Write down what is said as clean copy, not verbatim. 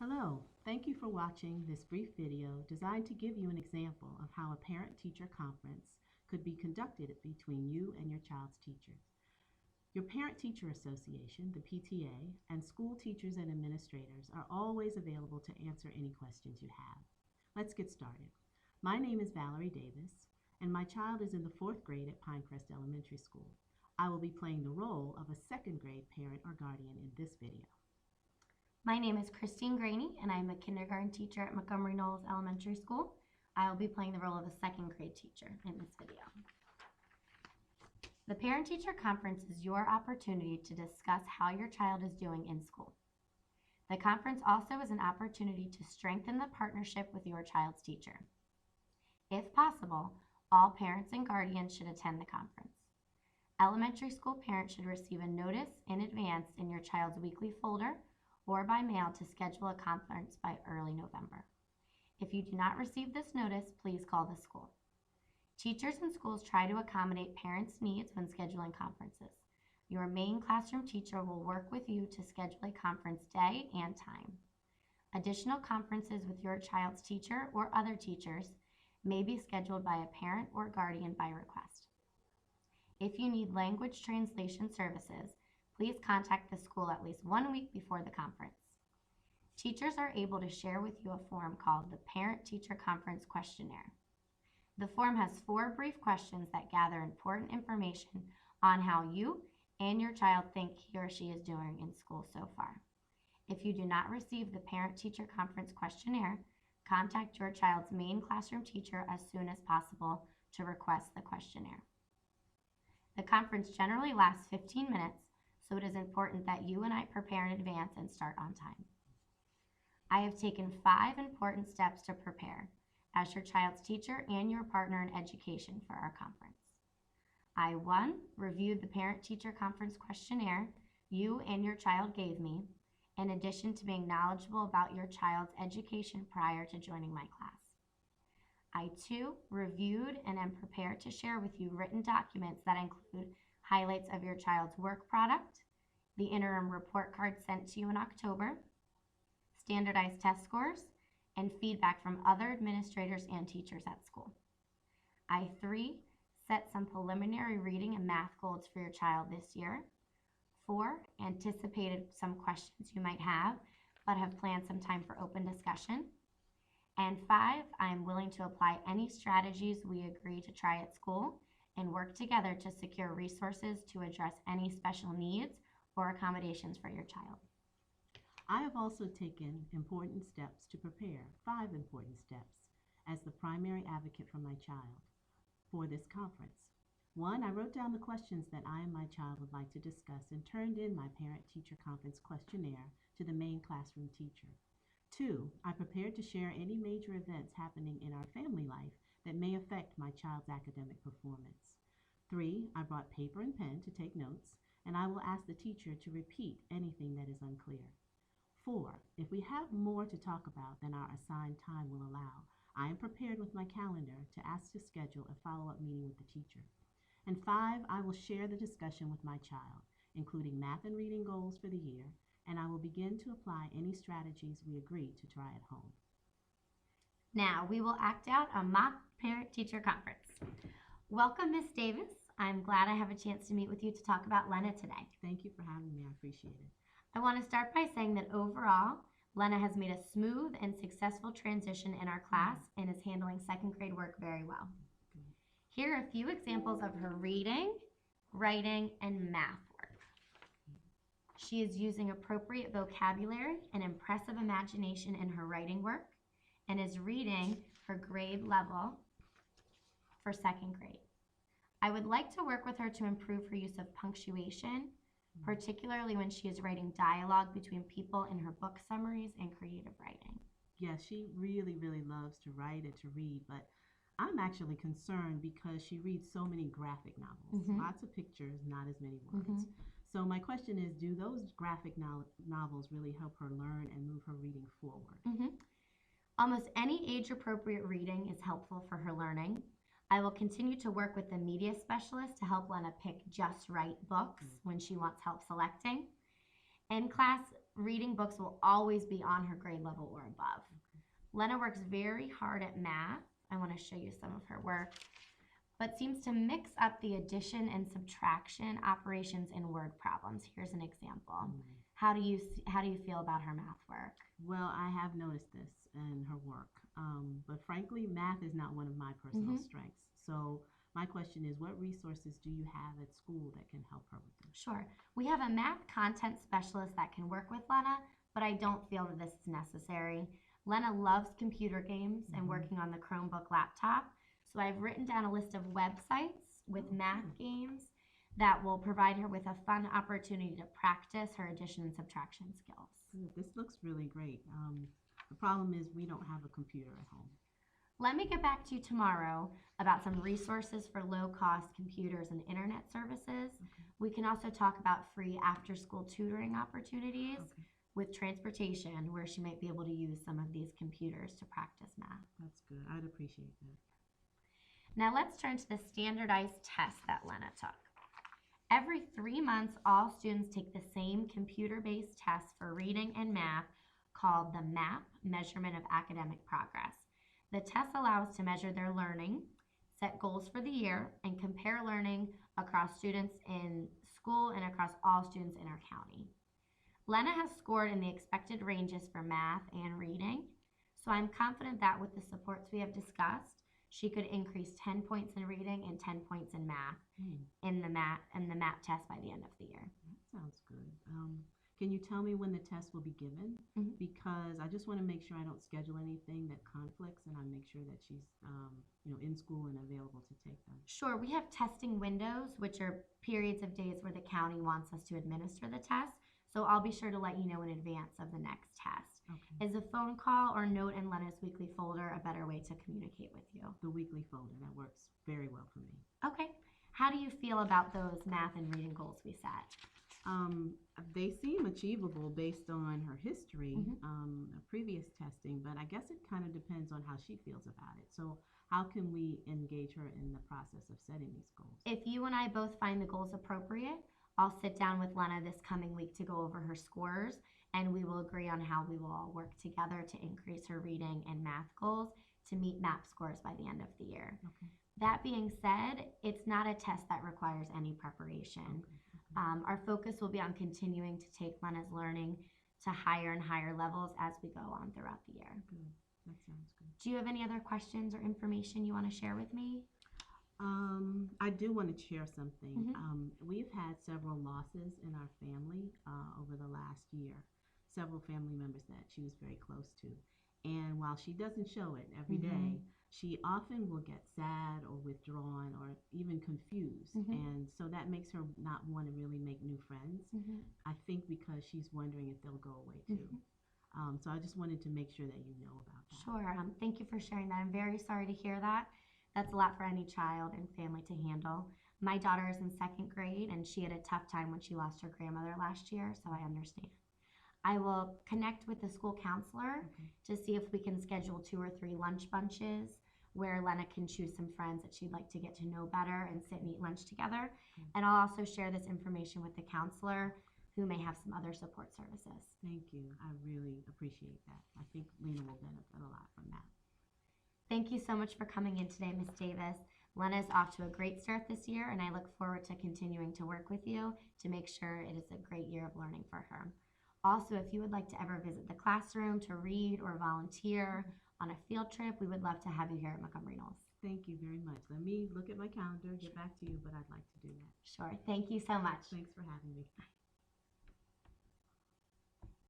Hello, thank you for watching this brief video designed to give you an example of how a parent-teacher conference could be conducted between you and your child's teachers. Your Parent-Teacher Association, the PTA, and school teachers and administrators are always available to answer any questions you have. Let's get started. My name is Valerie Davis, and my child is in the 4th grade at Pinecrest Elementary School. I will be playing the role of a 2nd grade parent or guardian in this video. My name is Christine Graney, and I'm a kindergarten teacher at Montgomery Knolls Elementary School. I will be playing the role of a 2nd grade teacher in this video. The Parent-Teacher Conference is your opportunity to discuss how your child is doing in school. The conference also is an opportunity to strengthen the partnership with your child's teacher. If possible, all parents and guardians should attend the conference. Elementary school parents should receive a notice in advance in your child's weekly folder or by mail to schedule a conference by early November. If you do not receive this notice, please call the school. Teachers and schools try to accommodate parents' needs when scheduling conferences. Your main classroom teacher will work with you to schedule a conference day and time. Additional conferences with your child's teacher or other teachers may be scheduled by a parent or guardian by request. If you need language translation services, please contact the school at least 1 week before the conference. Teachers are able to share with you a form called the Parent-Teacher Conference Questionnaire. The form has 4 brief questions that gather important information on how you and your child think he or she is doing in school so far. If you do not receive the Parent-Teacher Conference Questionnaire, contact your child's main classroom teacher as soon as possible to request the questionnaire. The conference generally lasts 15 minutes, so it is important that you and I prepare in advance and start on time. I have taken 5 important steps to prepare as your child's teacher and your partner in education for our conference. I 1. Reviewed the Parent-Teacher Conference Questionnaire you and your child gave me, in addition to being knowledgeable about your child's education prior to joining my class. I 2. Reviewed and am prepared to share with you written documents that include highlights of your child's work product, the interim report card sent to you in October, standardized test scores, and feedback from other administrators and teachers at school. I 3. Set some preliminary reading and math goals for your child this year. 4. Anticipated some questions you might have, but have planned some time for open discussion. And 5. I am willing to apply any strategies we agree to try at school and work together to secure resources to address any special needs or accommodations for your child. I have also taken important steps to prepare 5 important steps as the primary advocate for my child for this conference. 1. I wrote down the questions that I and my child would like to discuss and turned in my Parent-Teacher Conference Questionnaire to the main classroom teacher. 2. I prepared to share any major events happening in our family life that may affect my child's academic performance. 3. I brought paper and pen to take notes, and I will ask the teacher to repeat anything that is unclear. 4. If we have more to talk about than our assigned time will allow, I am prepared with my calendar to ask to schedule a follow-up meeting with the teacher. And 5. I will share the discussion with my child, including math and reading goals for the year, and I will begin to apply any strategies we agree to try at home. Now we will act out a mock Parent-Teacher Conference. Welcome, Ms. Davis. I'm glad I have a chance to meet with you to talk about Lena today. Thank you for having me. I appreciate it. I want to start by saying that overall, Lena has made a smooth and successful transition in our class and is handling 2nd grade work very well. Here are a few examples of her reading, writing, and math work. She is using appropriate vocabulary and impressive imagination in her writing work and is reading her grade level for 2nd grade. I would like to work with her to improve her use of punctuation, particularly when she is writing dialogue between people in her book summaries and creative writing. Yes, she really, really loves to write and to read, but I'm actually concerned because she reads so many graphic novels, lots of pictures, not as many words. So my question is, do those graphic novels really help her learn and move her reading forward? Almost any age-appropriate reading is helpful for her learning. I will continue to work with the media specialist to help Lena pick just right books when she wants help selecting. In class, reading books will always be on her grade level or above. Lena works very hard at math. I want to show you some of her work, but seems to mix up the addition and subtraction operations in word problems. Here's an example. How do you feel about her math work? Well, I have noticed this in her work, but frankly, math is not one of my personal strengths. So my question is, what resources do you have at school that can help her with this? Sure. We have a math content specialist that can work with Lena, but I don't feel that this is necessary. Lena loves computer games and working on the Chromebook laptop, so I've written down a list of websites with math games that will provide her with a fun opportunity to practice her addition and subtraction skills. This looks really great. The problem is we don't have a computer at home. Let me get back to you tomorrow about some resources for low-cost computers and internet services. We can also talk about free after-school tutoring opportunities with transportation, where she might be able to use some of these computers to practice math. That's good. I'd appreciate that. Now let's turn to the standardized test that Lena took. Every 3 months, all students take the same computer-based test for reading and math called the MAP, Measurement of Academic Progress. The test allows to measure their learning, set goals for the year, and compare learning across students in school and across all students in our county. Lena has scored in the expected ranges for math and reading, so I'm confident that with the supports we have discussed, she could increase 10 points in reading and 10 points in math in the MAP test by the end of the year. That sounds good. Can you tell me when the test will be given? Because I just want to make sure I don't schedule anything that conflicts, and I make sure that she's in school and available to take them. Sure, we have testing windows, which are periods of days where the county wants us to administer the test. So I'll be sure to let you know in advance of the next test. Is a phone call or note in Lena's weekly folder a better way to communicate with you? The weekly folder, that works very well for me. Okay. How do you feel about those math and reading goals we set? They seem achievable based on her history, previous testing, but I guess it kind of depends on how she feels about it. So how can we engage her in the process of setting these goals? If you and I both find the goals appropriate, I'll sit down with Lena this coming week to go over her scores, and we will agree on how we will all work together to increase her reading and math goals to meet MAP scores by the end of the year. That being said, it's not a test that requires any preparation. Our focus will be on continuing to take Lena's learning to higher and higher levels as we go on throughout the year. Good. That sounds good. Do you have any other questions or information you want to share with me? I do want to share something. We've had several losses in our family over the last year. Several family members that she was very close to. And while she doesn't show it every day, she often will get sad or withdrawn or even confused. And so that makes her not want to really make new friends. I think because she's wondering if they'll go away too. So I just wanted to make sure that you know about that. Sure. Thank you for sharing that. I'm very sorry to hear that. That's a lot for any child and family to handle. My daughter is in 2nd grade, and she had a tough time when she lost her grandmother last year, so I understand. I will connect with the school counselor to see if we can schedule 2 or 3 lunch bunches where Lena can choose some friends that she'd like to get to know better and sit and eat lunch together. And I'll also share this information with the counselor who may have some other support services. Thank you. I really appreciate that. I think Lena will benefit a lot from that. Thank you so much for coming in today, Ms. Davis. Lena is off to a great start this year, and I look forward to continuing to work with you to make sure it is a great year of learning for her. Also, if you would like to ever visit the classroom to read or volunteer on a field trip, we would love to have you here at Montgomery Knolls. Thank you very much. Let me look at my calendar, get back to you, but I'd like to do that. Sure. Thank you so much. Thanks for having me.